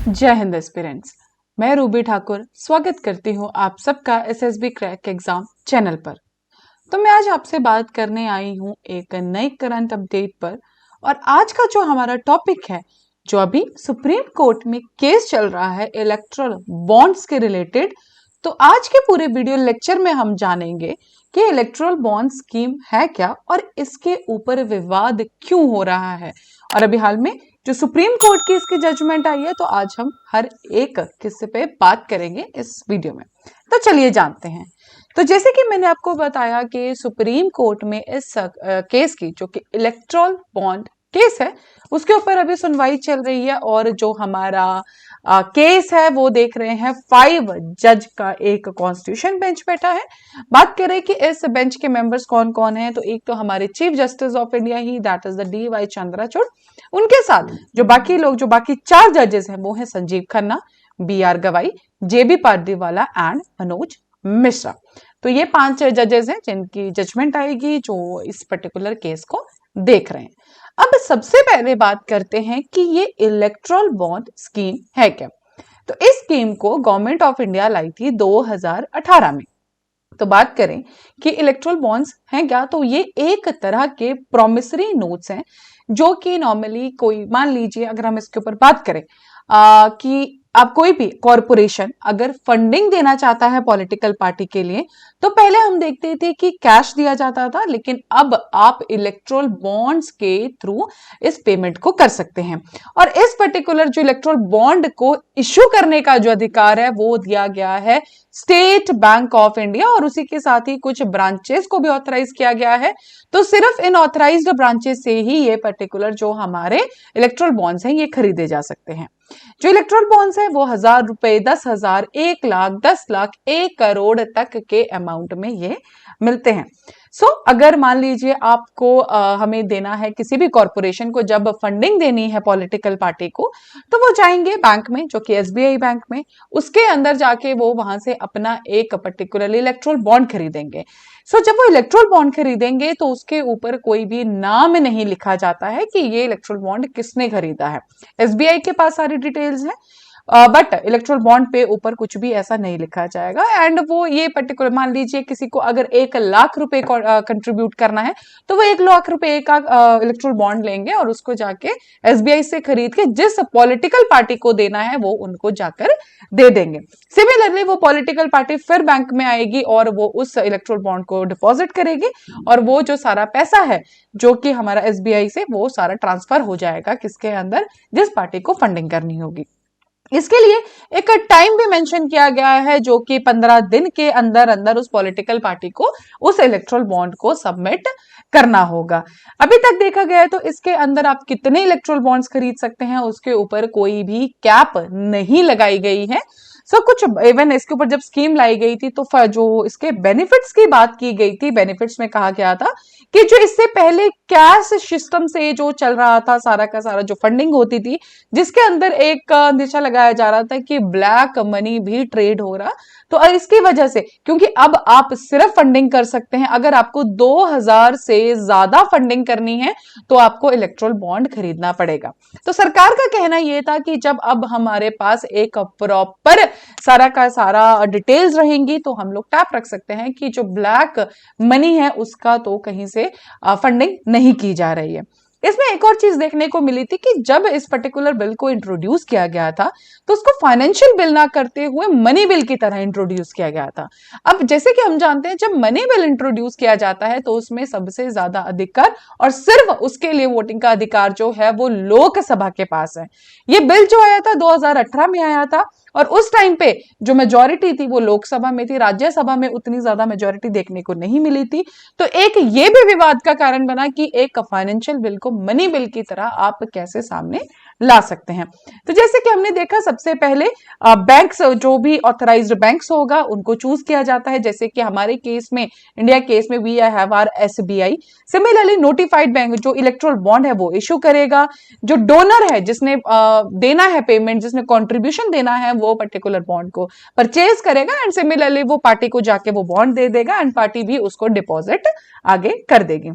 जय हिंद एस्पिरेंट्स। मैं रूबी ठाकुर स्वागत करती हूं आप सबका एसएसबी क्रैक एग्जाम चैनल पर। तो मैं आज आपसे बात करने आई हूं एक नई करंट अपडेट पर। और आज का जो हमारा टॉपिक है, जो अभी सुप्रीम कोर्ट में केस चल रहा है इलेक्ट्रल बॉन्ड्स के रिलेटेड। तो आज के पूरे वीडियो लेक्चर में हम जानेंगे कि इलेक्ट्रल बॉन्ड स्कीम है क्या और इसके ऊपर विवाद क्यों हो रहा है। और अभी हाल में जो सुप्रीम कोर्ट की इसकी जजमेंट आई है, तो आज हम हर एक किस्से पे बात करेंगे इस वीडियो में। तो चलिए जानते हैं। तो जैसे कि मैंने आपको बताया कि सुप्रीम कोर्ट में इस केस की, जो कि इलेक्ट्रल बॉन्ड केस है, उसके ऊपर अभी सुनवाई चल रही है। और जो हमारा केस है वो देख रहे हैं 5 जज का एक कॉन्स्टिट्यूशन बेंच बैठा है। बात करें कि इस बेंच के मेंबर्स कौन कौन हैं, तो एक तो हमारे chief justice of India he, that is the DY Chandrachud. उनके साथ जो बाकी लोग, जो बाकी 4 जजेस हैं, वो हैं संजीव खन्ना, BR गवाई, JB पारदीवाला एंड मनोज मिश्रा। तो ये 5 जजेस हैं जिनकी जजमेंट आएगी, जो इस पर्टिकुलर केस को देख रहे हैं। अब सबसे पहले बात करते हैं कि ये इलेक्ट्रल बॉन्ड स्कीम है क्या। तो इस स्कीम को गवर्नमेंट ऑफ इंडिया लाई थी 2018 में। तो बात करें कि इलेक्ट्रल बॉन्ड्स हैं क्या, तो ये एक तरह के प्रोमिसरी नोट्स हैं, जो कि नॉर्मली कोई, मान लीजिए अगर हम इसके ऊपर बात करें कि आप कोई भी कॉरपोरेशन अगर फंडिंग देना चाहता है पॉलिटिकल पार्टी के लिए, तो पहले हम देखते थे कि कैश दिया जाता था, लेकिन अब आप इलेक्ट्रल बॉन्ड्स के थ्रू इस पेमेंट को कर सकते हैं। और इस पर्टिकुलर जो इलेक्ट्रल बॉन्ड को इश्यू करने का जो अधिकार है वो दिया गया है स्टेट बैंक ऑफ इंडिया, और उसी के साथ ही कुछ ब्रांचेस को भी ऑथराइज किया गया है। तो सिर्फ इन ऑथराइज्ड ब्रांचेस से ही ये पर्टिकुलर जो हमारे इलेक्ट्रल बॉन्ड्स हैं ये खरीदे जा सकते हैं। जो इलेक्ट्रल बॉन्ड्स है वो 1000 रुपए, 10,000, 1 लाख, 10 लाख, 1 करोड़ तक के अमाउंट में ये मिलते हैं। अगर मान लीजिए आपको हमें देना है किसी भी कॉरपोरेशन को, जब फंडिंग देनी है पॉलिटिकल पार्टी को, तो वो जाएंगे बैंक में, जो कि SBI बैंक में, उसके अंदर जाके वो वहां से अपना एक पर्टिकुलर इलेक्ट्रल बॉन्ड खरीदेंगे। जब वो इलेक्ट्रल बॉन्ड खरीदेंगे तो उसके ऊपर कोई भी नाम नहीं लिखा जाता है कि ये इलेक्ट्रल बॉन्ड किसने खरीदा है। SBI के पास सारी डिटेल्स है, बट इलेक्ट्रल बॉन्ड पे ऊपर कुछ भी ऐसा नहीं लिखा जाएगा। एंड वो ये पर्टिकुलर, मान लीजिए किसी को अगर 1 लाख रुपए कंट्रीब्यूट करना है, तो वो 1 लाख रुपए का इलेक्ट्रल बॉन्ड लेंगे और उसको जाके SBI से खरीद के जिस पॉलिटिकल पार्टी को देना है वो उनको जाकर दे देंगे। सिमिलरली वो पॉलिटिकल पार्टी फिर बैंक में आएगी और वो उस इलेक्ट्रल बॉन्ड को डिपॉजिट करेगी, और वो जो सारा पैसा है जो कि हमारा SBI से, वो सारा ट्रांसफर हो जाएगा किसके अंदर, जिस पार्टी को फंडिंग करनी होगी। इसके लिए एक टाइम भी मेंशन किया गया है, जो कि 15 दिन के अंदर अंदर उस पॉलिटिकल पार्टी को उस इलेक्ट्रल बॉन्ड को सबमिट करना होगा। अभी तक देखा गया है तो इसके अंदर आप कितने इलेक्ट्रल बॉन्ड्स खरीद सकते हैं उसके ऊपर कोई भी कैप नहीं लगाई गई है। कुछ इवन इसके ऊपर जब स्कीम लाई गई थी तो जो इसके बेनिफिट्स की बात की गई थी, बेनिफिट्स में कहा गया था कि जो इससे पहले कैश सिस्टम से जो चल रहा था, सारा का सारा जो फंडिंग होती थी, जिसके अंदर एक अंदेशा लगाया जा रहा था कि ब्लैक मनी भी ट्रेड हो रहा, तो इसकी वजह से, क्योंकि अब आप सिर्फ फंडिंग कर सकते हैं, अगर आपको 2000 से ज्यादा फंडिंग करनी है तो आपको इलेक्ट्रल बॉन्ड खरीदना पड़ेगा। तो सरकार का कहना यह था कि जब अब हमारे पास एक प्रॉपर सारा का सारा डिटेल्स रहेंगी तो हम लोग टैप रख सकते हैं कि जो ब्लैक मनी है उसका तो कहीं से फंडिंग नहीं की जा रही है। इसमें एक और चीज देखने को मिली थी कि जब इस पर्टिकुलर बिल को इंट्रोड्यूस किया गया था तो उसको फाइनेंशियल बिल ना करते हुए मनी बिल की तरह इंट्रोड्यूस किया गया था। अब जैसे कि हम जानते हैं, जब मनी बिल इंट्रोड्यूस किया जाता है तो उसमें सबसे ज्यादा अधिकार और सिर्फ उसके लिए वोटिंग का अधिकार जो है वो लोकसभा के पास है। ये बिल जो आया था 2018 में आया था, और उस टाइम पे जो मेजोरिटी थी वो लोकसभा में थी, राज्यसभा में उतनी ज्यादा मेजोरिटी देखने को नहीं मिली थी। तो एक ये भी विवाद का कारण बना कि एक फाइनेंशियल बिल को मनी बिल की तरह आप कैसे सामने ला सकते हैं। तो जैसे कि हमने देखा, सबसे पहले बैंक्स, जो भी ऑथराइज्ड बैंक्स होगा उनको चूज किया जाता है। जैसे कि हमारे केस में, इंडिया केस में, we have our SBI। Similarly notified bank जो इलेक्ट्रल बॉन्ड है वो इशू करेगा। जो डोनर है, जिसने देना है पेमेंट, जिसने कॉन्ट्रीब्यूशन देना है, वो पर्टिकुलर बॉन्ड को परचेज करेगा, एंड सिमिलरली वो पार्टी को जाके वो बॉन्ड दे देगा, एंड पार्टी भी उसको डिपॉजिट आगे कर देगी।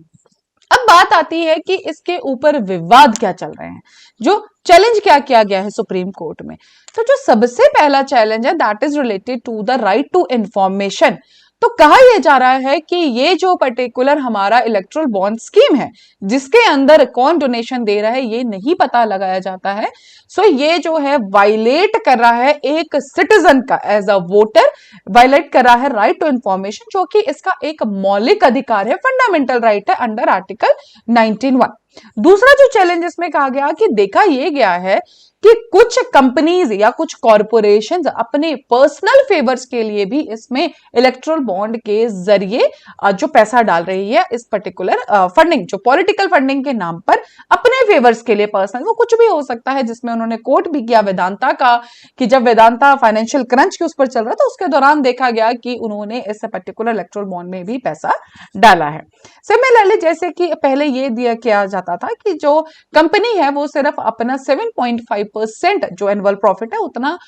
अब बात आती है कि इसके ऊपर विवाद क्या चल रहे हैं, जो चैलेंज क्या किया गया है सुप्रीम कोर्ट में। तो जो सबसे पहला चैलेंज है that is related to the right to information. तो कहा यह जा रहा है कि ये जो पर्टिकुलर हमारा इलेक्ट्रल बॉन्ड स्कीम है, जिसके अंदर कौन डोनेशन दे रहा है ये नहीं पता लगाया जाता है, सो ये जो है वायलेट कर रहा है एक सिटीजन का, एज अ वोटर वायलेट कर रहा है राइट टू इंफॉर्मेशन, जो कि इसका एक मौलिक अधिकार है, फंडामेंटल राइट है अंडर आर्टिकल 19(1). दूसरा जो चैलेंज इसमें कहा गया कि देखा यह गया है कि कुछ कंपनीज या कुछ कॉरपोरेशंस अपने पर्सनल फेवर्स के लिए भी इसमें इलेक्ट्रल बॉन्ड के जरिए जो पैसा डाल रही है इस पर्टिकुलर फंडिंग, जो पॉलिटिकल फंडिंग के नाम पर अपने फेवर्स के लिए पर्सनल, वो कुछ भी हो सकता है, जिसमें उन्होंने कोट भी किया वेदांता का कि जब वेदांता फाइनेंशियल क्रंच के उस पर चल रहा था उसके दौरान देखा गया कि उन्होंने इस पर्टिकुलर इलेक्ट्रल बॉन्ड में भी पैसा डाला है। सिमिलरली जैसे कि पहले ये दिया किया जाता था कि जो कंपनी है वो सिर्फ अपना 7.5% जो एनुअल प्रॉफिट है उतना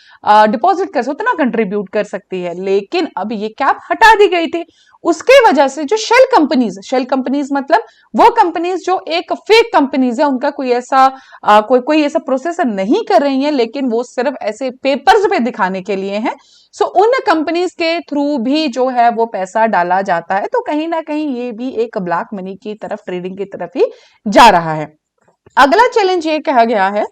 डिपॉजिट कर सकती, उतना कंट्रीब्यूट कर सकती है, लेकिन अब ये कैप हटा दी गई थी। उसके वजह से जो शेल कंपनीज मतलब वो कंपनीज जो एक फेक कंपनीज है, उनका कोई ऐसा कोई ऐसा प्रोसेस नहीं कर रही है, लेकिन वो सिर्फ ऐसे पेपर्स पे दिखाने के लिए हैं, सो उन कंपनीज के थ्रू भी जो है वो पैसा डाला जाता है। तो कहीं ना कहीं ये भी एक ब्लैक मनी की तरफ, ट्रेडिंग की तरफ ही जा रहा है। अगला चैलेंज ये कहा गया है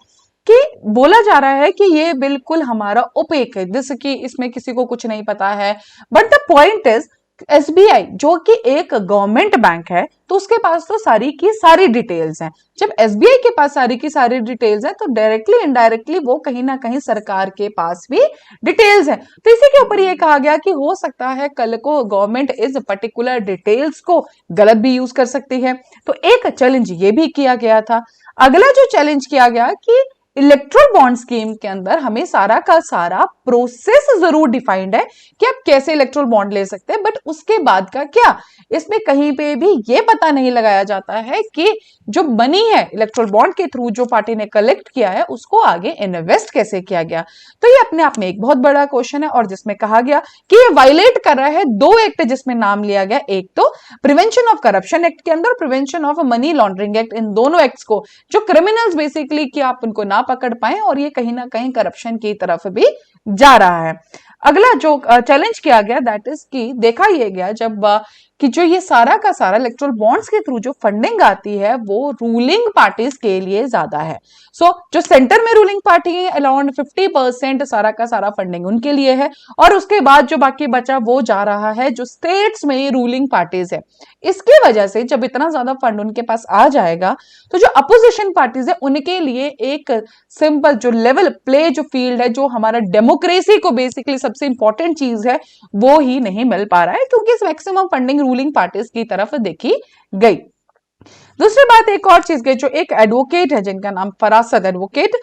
कि बोला जा रहा है कि ये बिल्कुल हमारा ओपेक है, जैसे कि इसमें किसी को कुछ नहीं पता है, but the point is SBI जो कि एक गवर्नमेंट बैंक है तो उसके पास तो सारी की सारी डिटेल्स हैं। जब एसबीआई के पास सारी की सारी डिटेल्स है तो डायरेक्टली इनडायरेक्टली वो कहीं ना कहीं सरकार के पास भी डिटेल्स है। तो इसी के ऊपर ये कहा गया कि हो सकता है कल को गवर्नमेंट इस पर्टिकुलर डिटेल्स को गलत भी यूज कर सकती है। तो एक चैलेंज ये भी किया गया था। अगला जो चैलेंज किया गया कि इलेक्ट्रल बॉन्ड स्कीम के अंदर हमें सारा का सारा प्रोसेस जरूर डिफाइंड है कि आप कैसे इलेक्ट्रल बॉन्ड ले सकते हैं, बट उसके बाद का क्या, इसमें कहीं पे भी ये पता नहीं लगाया जाता है कि जो मनी है इलेक्ट्रल बॉन्ड के थ्रू जो पार्टी ने कलेक्ट किया है उसको आगे इन्वेस्ट कैसे किया गया। तो ये अपने आप में एक बहुत बड़ा क्वेश्चन है, और जिसमें कहा गया कि ये वायलेट कर रहा है दो एक्ट जिसमें नाम लिया गया, एक तो प्रिवेंशन ऑफ करप्शन एक्ट के अंदर, prevention of money laundering act, इन दोनों एक्ट्स को जो क्रिमिनल्स बेसिकली कि आप उनको ना पकड़ पाए, और ये कहीं ना कहीं करप्शन की तरफ भी जा रहा है। अगला जो चैलेंज किया गया दैट इज कि देखा यह गया जब कि जो ये सारा का सारा इलेक्ट्रल बॉन्ड्स के थ्रू जो फंडिंग आती है वो रूलिंग पार्टीज के लिए ज्यादा है। सो जो सेंटर में रूलिंग पार्टी है अराउंड 50% सारा का सारा फंडिंग उनके लिए है, और उसके बाद जो बाकी बचा वो जा रहा है जो स्टेट्स में रूलिंग पार्टीज है। इसकी वजह से जब इतना ज्यादा फंड उनके पास आ जाएगा तो जो अपोजिशन पार्टीज है उनके लिए एक सिंपल जो लेवल प्ले जो फील्ड है, जो हमारा डेमोक्रेसी को बेसिकली सबसे इंपॉर्टेंट चीज है, वो ही नहीं मिल पा रहा है क्योंकि मैक्सिमम फंडिंग रूलिंग पार्टीज की तरफ देखी गई। दूसरी बात एक और चीज की, जो एक एडवोकेट है जिनका नाम फरासत एडवोकेट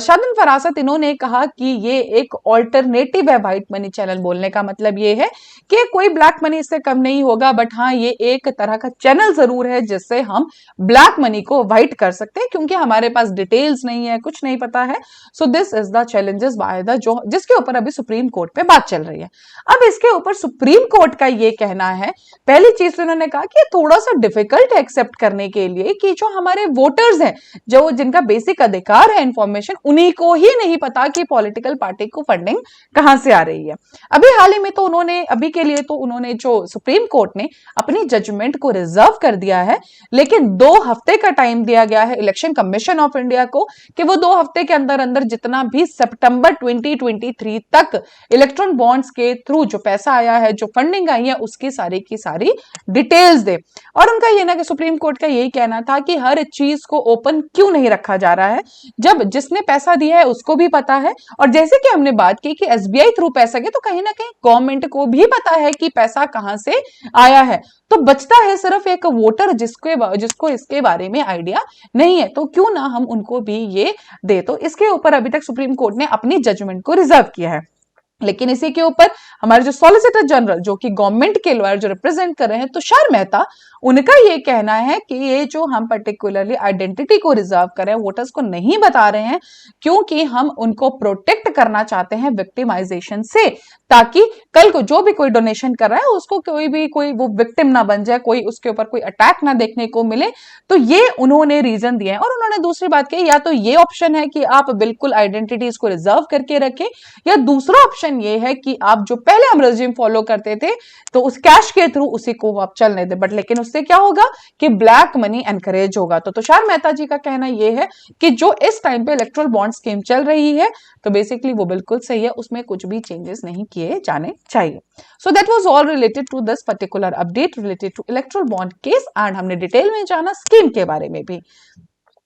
शादन फरासत, इन्होंने कहा कि ये एक ऑल्टरनेटिव है व्हाइट मनी चैनल। बोलने का मतलब ये है कि कोई ब्लैक मनी इससे कम नहीं होगा, बट हाँ ये एक तरह का चैनल जरूर है जिससे हम ब्लैक मनी को व्हाइट कर सकते हैं, क्योंकि हमारे पास डिटेल्स नहीं है, कुछ नहीं पता है। So this is the challenges by the जो जिसके ऊपर अभी सुप्रीम कोर्ट पे बात चल रही है। अब इसके ऊपर सुप्रीम कोर्ट का ये कहना है, पहली चीज तो उन्होंने कहा कि थोड़ा सा डिफिकल्ट है एक्सेप्ट करने के लिए कि जो हमारे वोटर्स हैं, जो जिनका बेसिक अधिकार है इंफॉर्मेशन, उन्हीं को ही नहीं पता कि पॉलिटिकल पार्टी को फंडिंग कहां से आ रही है। अभी हाल ही में तो अभी के लिए तो उन्होंने जो सुप्रीम कोर्ट ने अपनी जजमेंट को रिजर्व कर दिया है, लेकिन 2 हफ्ते का टाइम दिया गया है इलेक्शन कमीशन ऑफ इंडिया को कि वो 2 हफ्ते के अंदर अंदर जितना भी सितंबर 2023 तक इलेक्ट्रॉन बॉन्ड्स के थ्रू जो पैसा आया है, जो फंडिंग आई है, उसकी सारी की सारी डिटेल्स दे। और उनका ये ना कि सुप्रीम कोर्ट का यही कहना था कि हर चीज को ओपन क्यों नहीं रखा जा रहा है, जब जिसने पैसा दिया है उसको भी पता है, और जैसे कि हमने बात की कि एसबीआई थ्रू पैसा गया तो कहीं ना कहीं गवर्नमेंट को भी पता है कि पैसा कहां से आया है। तो बचता है सिर्फ एक वोटर जिसको इसके बारे में आइडिया नहीं है, तो क्यों ना हम उनको भी ये दे। तो इसके ऊपर अभी तक सुप्रीम कोर्ट ने अपनी जजमेंट को रिजर्व किया है। लेकिन इसी के ऊपर हमारे जो सॉलिसिटर जनरल, जो कि गवर्नमेंट के लॉयर जो रिप्रेजेंट कर रहे हैं, तुषार मेहता, उनका ये कहना है कि ये जो हम पर्टिकुलरली आइडेंटिटी को रिजर्व कर रहे हैं, वोटर्स को नहीं बता रहे हैं, क्योंकि हम उनको प्रोटेक्ट करना चाहते हैं विक्टिमाइजेशन से, ताकि कल को जो भी कोई डोनेशन कर रहा है उसको कोई वो विक्टिम ना बन जाए, कोई उसके ऊपर कोई अटैक ना देखने को मिले। तो ये उन्होंने रीजन दिया है। और उन्होंने दूसरी बात कही, या तो ये ऑप्शन है कि आप बिल्कुल आइडेंटिटीज को रिजर्व करके रखें, या दूसरा ऑप्शन ये है कि आप जो पहले हम रेजिम फॉलो करते थे तो उस कैश के थ्रू उसी को आप चलने दें, बट लेकिन उससे क्या होगा कि ब्लैक मनी एनकरेज होगा। तो तुषार मेहता जी का कहना यह है कि जो इस टाइम पे इलेक्ट्रल बॉन्ड स्कीम चल रही है तो बेसिकली वो बिल्कुल सही है, उसमें कुछ भी चेंजेस नहीं किए जाने चाहिए। So that was all related to this particular update related to electoral bond case, and हमने डिटेल में जाना स्कीम के बारे में भी।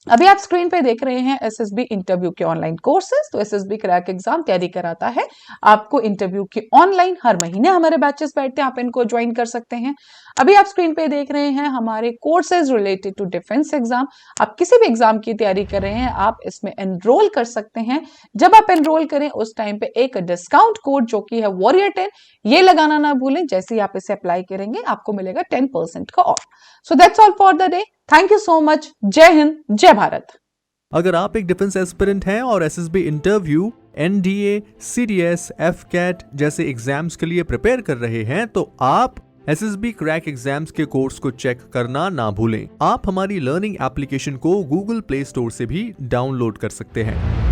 अभी आप स्क्रीन पे देख रहे हैं एसएसबी इंटरव्यू के ऑनलाइन कोर्सेज। तो एसएसबी क्रैक एग्जाम तैयारी कराता है आपको इंटरव्यू की ऑनलाइन, हर महीने हमारे बैचेस बैठते हैं, आप इनको ज्वाइन कर सकते हैं। अभी आप स्क्रीन पे देख रहे हैं हमारे courses related to defence exam. आप किसी भी एग्जाम की तैयारी कर रहे हैं, आप इसमें एनरोल कर सकते हैं। जब आप एनरोल करें उस टाइम पे एक डिस्काउंट कोड जो कि है वॉरियर 10, ये लगाना ना भूलें। जैसे ही आप इसे अप्लाई करेंगे आपको मिलेगा 10% का of. So that's all for the day. Thank you so much. जय हिंद, जय भारत। अगर आप एक डिफेंस एस्पिरेंट हैं और SSB interview, NDA, CDS, AFCAT जैसे एग्जाम्स के लिए प्रिपेयर कर रहे हैं तो आप एसएसबी क्रैक एग्जाम्स के कोर्स को चेक करना ना भूलें। आप हमारी लर्निंग एप्लीकेशन को गूगल प्ले स्टोर से भी डाउनलोड कर सकते हैं।